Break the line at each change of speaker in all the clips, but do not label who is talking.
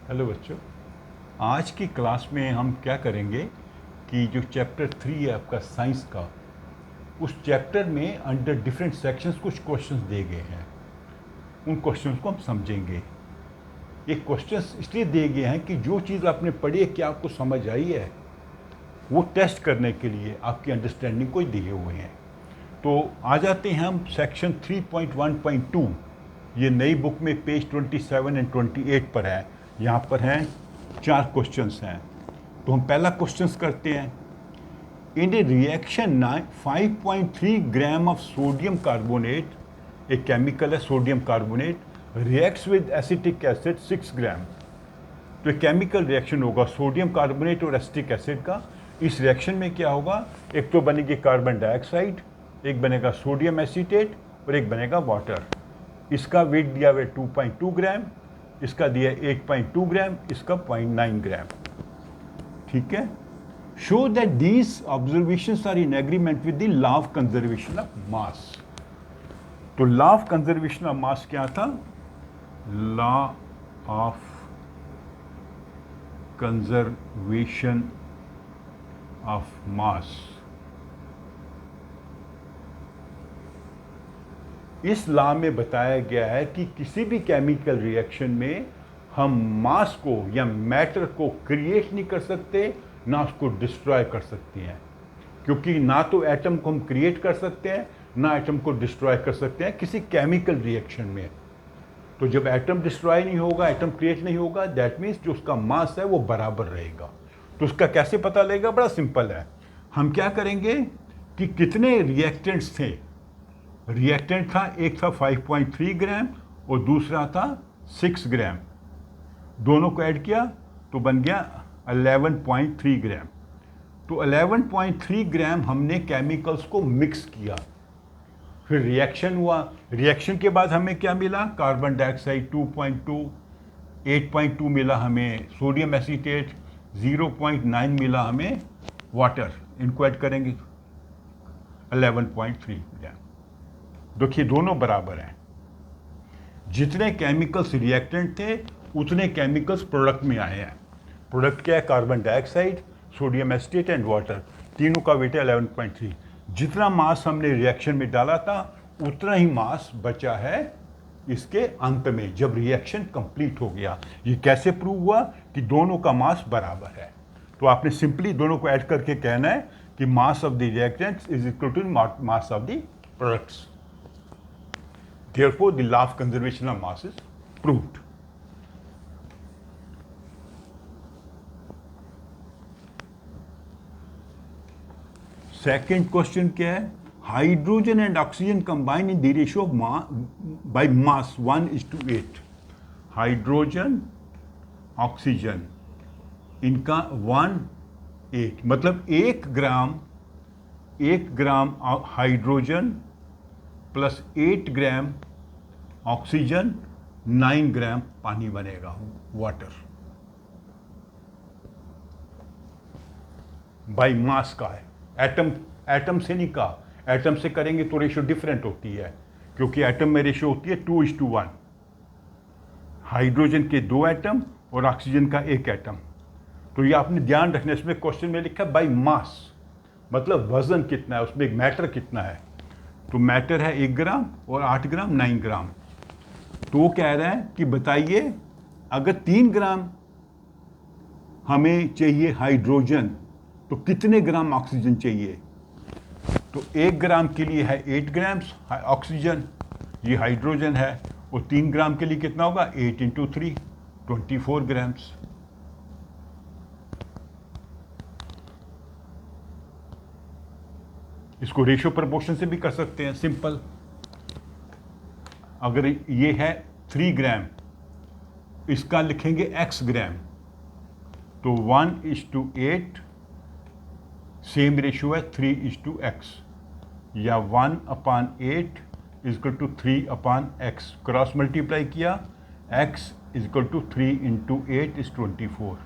Hello बच्चों, आज की क्लास में हम क्या करेंगे कि जो चैप्टर 3 है आपका साइंस का, उस चैप्टर में अंडर डिफरेंट सेक्शंस कुछ क्वेश्चंस दिए गए हैं। उन क्वेश्चंस को हम समझेंगे। ये क्वेश्चंस इसलिए दिए गए हैं कि जो चीज़ आपने पढ़ी है क्या आपको समझ आई है, वो टेस्ट करने के लिए आपकी अंडरस्टैंडिंग को दिए हुए हैं। तो आ जाते हैं हम सेक्शन 3.1.2। ये नई बुक में पेज 27 एंड 28 पर है। यहाँ पर हैं 4 क्वेश्चंस हैं। तो हम पहला क्वेश्चंस करते हैं। In a reaction 5.3 gram of sodium carbonate, एक केमिकल है sodium carbonate, reacts with acetic acid 6 gram. तो एक केमिकल रिएक्शन होगा सोडियम कार्बोनेट और एसिटिक एसिड का। इस रिएक्शन में क्या होगा, एक तो बनेगी कार्बन डाइऑक्साइड, एक बनेगा सोडियम एसीटेट और एक बनेगा वाटर। इसका वेट दिया हुआ 2.2 ग्राम, इसका दिया 8.2 ग्राम, इसका 0.9 ग्राम। ठीक है। Show that these observations are in agreement with the law of conservation of mass. तो law of conservation of mass क्या था? Law of conservation of mass. इस लॉ में बताया गया है कि किसी भी केमिकल रिएक्शन में हम मास को या मैटर को क्रिएट नहीं कर सकते, ना उसको डिस्ट्रॉय कर सकते हैं। क्योंकि ना तो एटम को हम क्रिएट कर सकते हैं, ना एटम को डिस्ट्रॉय कर सकते हैं किसी केमिकल रिएक्शन में। तो जब एटम डिस्ट्रॉय नहीं होगा, एटम क्रिएट नहीं होगा, दैट मीन्स जो उसका मास है वो बराबर रहेगा। तो उसका कैसे पता लगेगा? बड़ा सिंपल है। हम क्या करेंगे कि कितने रिएक्टेंट्स थे। रिएक्टेंट था, एक था 5.3 ग्राम और दूसरा था 6 ग्राम। दोनों को ऐड किया तो बन गया 11.3 ग्राम। तो 11.3 ग्राम हमने केमिकल्स को मिक्स किया, फिर रिएक्शन हुआ। रिएक्शन के बाद हमें क्या मिला? कार्बन डाइऑक्साइड 2.2, 8.2 मिला हमें सोडियम एसीटेट, 0.9 मिला हमें वाटर। इनको ऐड करेंगे 11.3 ग्राम। देखिए दोनों बराबर हैं। जितने केमिकल्स रिएक्टेंट थे उतने केमिकल्स प्रोडक्ट में आए हैं। प्रोडक्ट क्या है? Carbon dioxide, sodium acetate and water. तीनों का वेट है 11.3। जितना मास हमने रिएक्शन में डाला था उतना ही मास बचा है इसके अंत में, जब रिएक्शन कंप्लीट हो गया। ये कैसे प्रूव हुआ कि दोनों का मास बराबर है? तो आपने सिंपली दोनों को ऐड करके कहना है कि mass of the reactants is equal to mass of the products. Therefore, the law of conservation of mass is proved. Second question क्या है? Hydrogen and oxygen combine in the ratio of by mass 1:8. Hydrogen oxygen इनका 1:8, मतलब 1 gram hydrogen plus 8 gram oxygen, 9 ग्राम पानी बनेगा, water. By mass का है। Atom से नहीं कहा। एटम से करेंगे तो रेशियो डिफरेंट होती है, क्योंकि एटम में रेशियो होती है 2:1। हाइड्रोजन के 2 एटम और ऑक्सीजन का 1 एटम। तो ये आपने ध्यान रखना, इसमें क्वेश्चन में लिखा बाई मास, मतलब वजन कितना है, उसमें मैटर कितना है। तो मैटर है 1 ग्राम और 8 ग्राम 9 ग्राम। तो वो कह रहा है कि बताइए अगर 3 ग्राम हमें चाहिए हाइड्रोजन तो कितने ग्राम ऑक्सीजन चाहिए। तो 1 ग्राम के लिए है 8 ग्राम ऑक्सीजन, ये हाइड्रोजन है, और 3 ग्राम के लिए कितना होगा? 8 × 3, 24 ग्राम्स। इसको रेशियो प्रपोर्शन से भी कर सकते हैं, सिंपल। अगर ये है 3 ग्राम, इसका लिखेंगे x ग्राम, तो 1:8, सेम रेशियो है 3:x, या 1/8 = 3/x। क्रॉस मल्टीप्लाई किया, x = 3 × 8 = 24।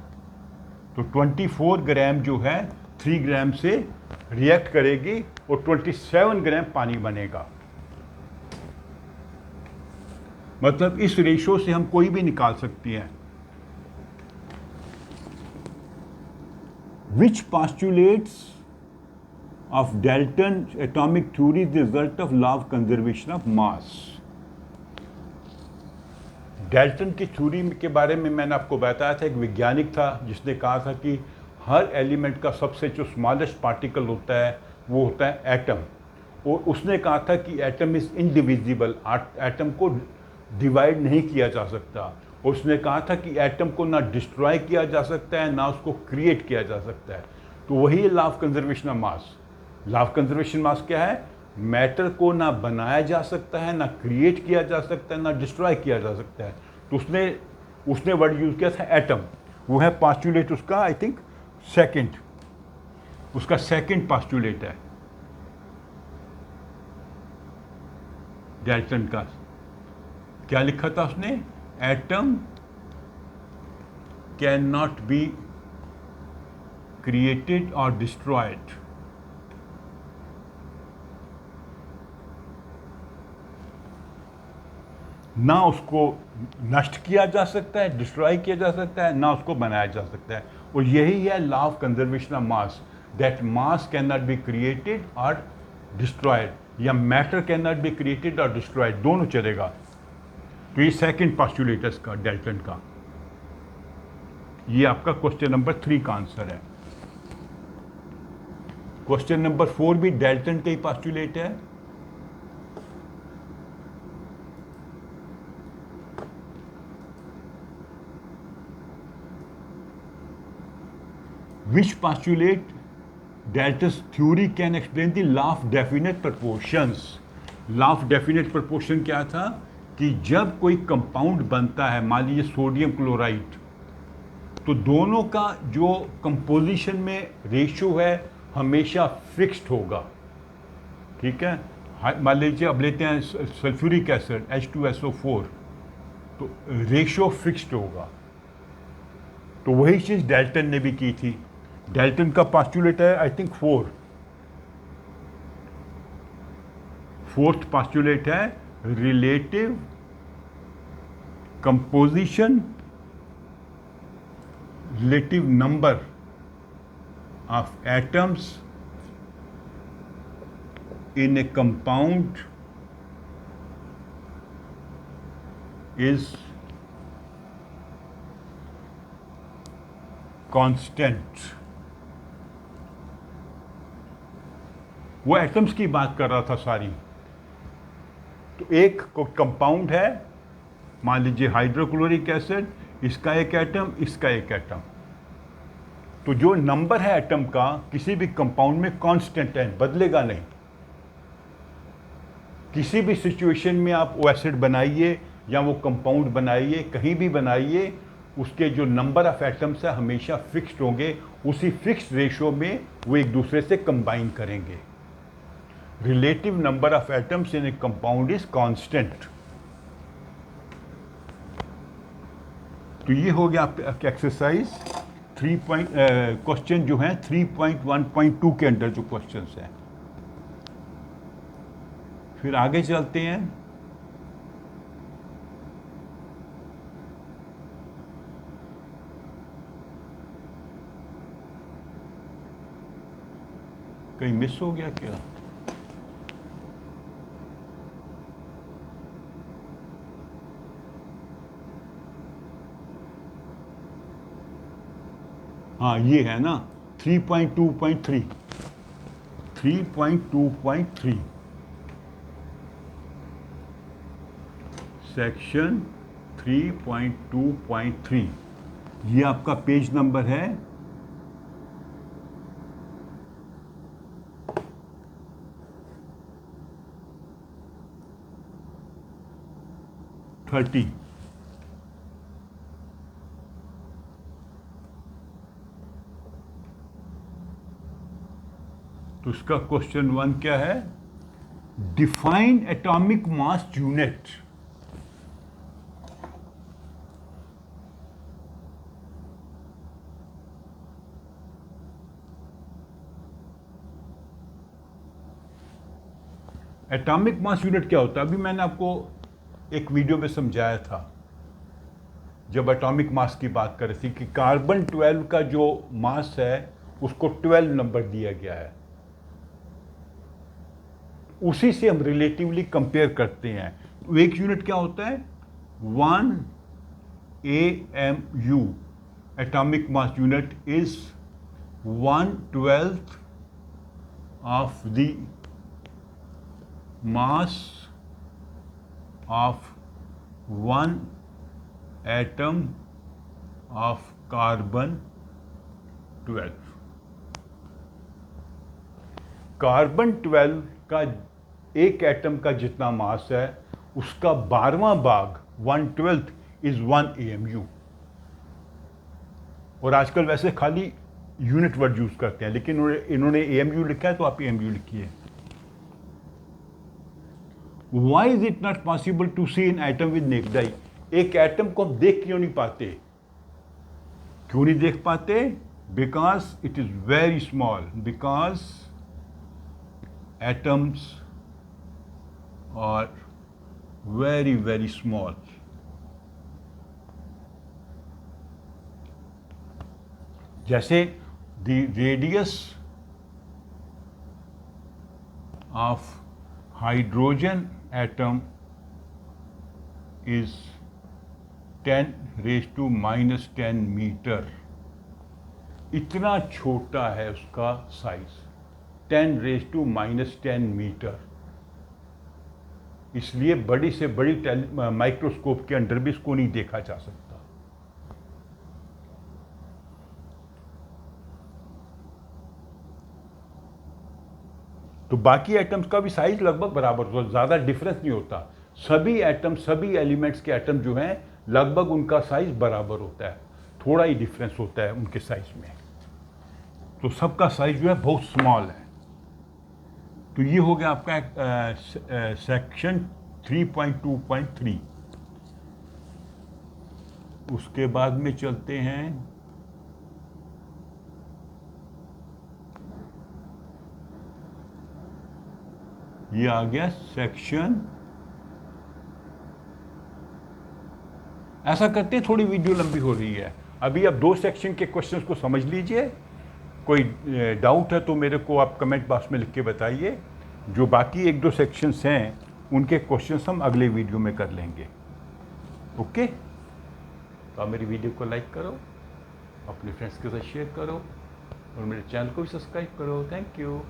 तो 24 ग्राम जो है 3 ग्राम से रिएक्ट करेगी और 27 ग्राम पानी बनेगा। मतलब इस रेशियो से हम कोई भी निकाल सकते हैं। which postulates of Dalton's atomic theory is the result of law of conservation of mass. Dalton की थ्योरी के बारे में मैंने आपको बताया था, एक वैज्ञानिक था जिसने कहा था कि हर एलिमेंट का सबसे जो स्मॉलेस्ट पार्टिकल होता है वो होता है एटम, और उसने कहा था कि एटम इज़ इनडिविजिबल, एटम को डिवाइड नहीं किया जा सकता, और उसने कहा था कि एटम को ना डिस्ट्रॉय किया जा सकता है ना उसको क्रिएट किया जा सकता है। तो वही law of conservation of mass. Law of conservation mass क्या है? मैटर को ना बनाया जा सकता है, ना क्रिएट किया जा सकता है, ना डिस्ट्रॉय किया जा सकता है। तो उसने वर्ड यूज किया था एटम। वो है पास्टुलेट उसका, आई थिंक सेकंड, उसका सेकंड पास्टुलेट है डाल्टन का। क्या लिखा था उसने? Atom can not be created और डिस्ट्रॉयड। ना उसको नष्ट किया जा सकता है, डिस्ट्रॉय किया जा सकता है, ना उसको बनाया जा सकता है। और यही है law of conservation of mass, that mass can not be created और डिस्ट्रॉयड, या matter can not be created और डिस्ट्रॉयड, दोनों चलेगा। तो ये सेकंड पास्टुलेट है इसका, डाल्टन का। ये आपका क्वेश्चन नंबर 3 का आंसर है। क्वेश्चन नंबर 4 भी डाल्टन का ही पास्टुलेट है। Which postulate Dalton's theory can explain the law of definite proportions? Law of definite proportion क्या था कि जब कोई कंपाउंड बनता है, मान लीजिए सोडियम क्लोराइड, तो दोनों का जो कंपोजिशन में रेशियो है हमेशा फिक्स्ड होगा। ठीक है, मान लीजिए अब लेते हैं सल्फ्यूरिक एसिड H2SO4, तो रेशियो फिक्स्ड होगा। तो वही चीज़ डाल्टन ने भी की थी। डाल्टन का पास्टुलेट है आई थिंक 4th पास्टुलेट है relative composition, relative number of atoms in A compound is constant. वो एटम्स की बात कर रहा था सारी। तो एक कंपाउंड है, मान लीजिए हाइड्रोक्लोरिक एसिड, इसका एक एटम, इसका एक एटम, तो जो नंबर है एटम का किसी भी कंपाउंड में कांस्टेंट है, बदलेगा नहीं। किसी भी सिचुएशन में आप वो एसिड बनाइए या वो कंपाउंड बनाइए, कहीं भी बनाइए, उसके जो नंबर ऑफ एटम्स है हमेशा फिक्स्ड होंगे। उसी फिक्स्ड रेशियो में वो एक दूसरे से कंबाइन करेंगे। Relative number of atoms in A compound is constant. तो ये हो गया आपका एक्सरसाइज 3 क्वेश्चन जो है 3.1.2 के अंदर जो क्वेश्चंस हैं। फिर आगे चलते हैं। कहीं मिस हो गया क्या? हाँ, ये है ना 3.2.3 3.2.3 सेक्शन 3.2.3। ये आपका पेज नंबर है 30। तो इसका क्वेश्चन 1 क्या है? Define atomic mass unit. Atomic mass unit क्या होता है? अभी मैंने आपको एक वीडियो में समझाया था जब एटॉमिक मास की बात कर रही थी कि कार्बन 12 का जो मास है उसको 12 नंबर दिया गया है। उसी से हम रिलेटिवली कंपेयर करते हैं। तो एक यूनिट क्या होता है? 1 AMU, atomic mass unit, is 1/12 of the mass of one atom of carbon 12। Carbon 12 का एक एटम का जितना मास है उसका 12वां भाग 1/12 इज 1 AMU। और आजकल वैसे खाली यूनिट वर्ड यूज करते हैं, लेकिन इन्होंने AMU लिखा है तो आप AMU लिखिए। Why is it not possible to see an atom with naked eye? एक एटम को हम देख क्यों नहीं पाते? क्यों नहीं देख पाते? Because it is very small. Because atoms are very, very small. जैसे the radius of hydrogen atom is 10⁻⁻10 metre. इतना छोटा है उसका साइज, 10⁻⁻10 मीटर। इसलिए बड़ी से बड़ी माइक्रोस्कोप के अंदर भी इसको नहीं देखा जा सकता। तो बाकी एटम्स का भी साइज लगभग बराबर होता है, ज़्यादा डिफरेंस नहीं होता। सभी एटम, सभी एलिमेंट्स के एटम जो हैं लगभग उनका साइज बराबर होता है, थोड़ा ही डिफरेंस होता है उनके साइज में। तो सबका साइज जो है बहुत स्मॉल है। तो ये हो गया आपका सेक्शन 3.2.3। उसके बाद में चलते हैं ये आ गया सेक्शन। ऐसा करते हैं, थोड़ी वीडियो लंबी हो रही है, अभी आप 2 सेक्शन के क्वेश्चंस को समझ लीजिए। कोई डाउट है तो मेरे को आप कमेंट बॉक्स में लिख के बताइए। जो बाकी 1-2 सेक्शंस हैं उनके क्वेश्चंस हम अगले वीडियो में कर लेंगे। ओके, तो आप मेरी वीडियो को लाइक करो, अपने फ्रेंड्स के साथ शेयर करो और मेरे चैनल को भी सब्सक्राइब करो। Thank you.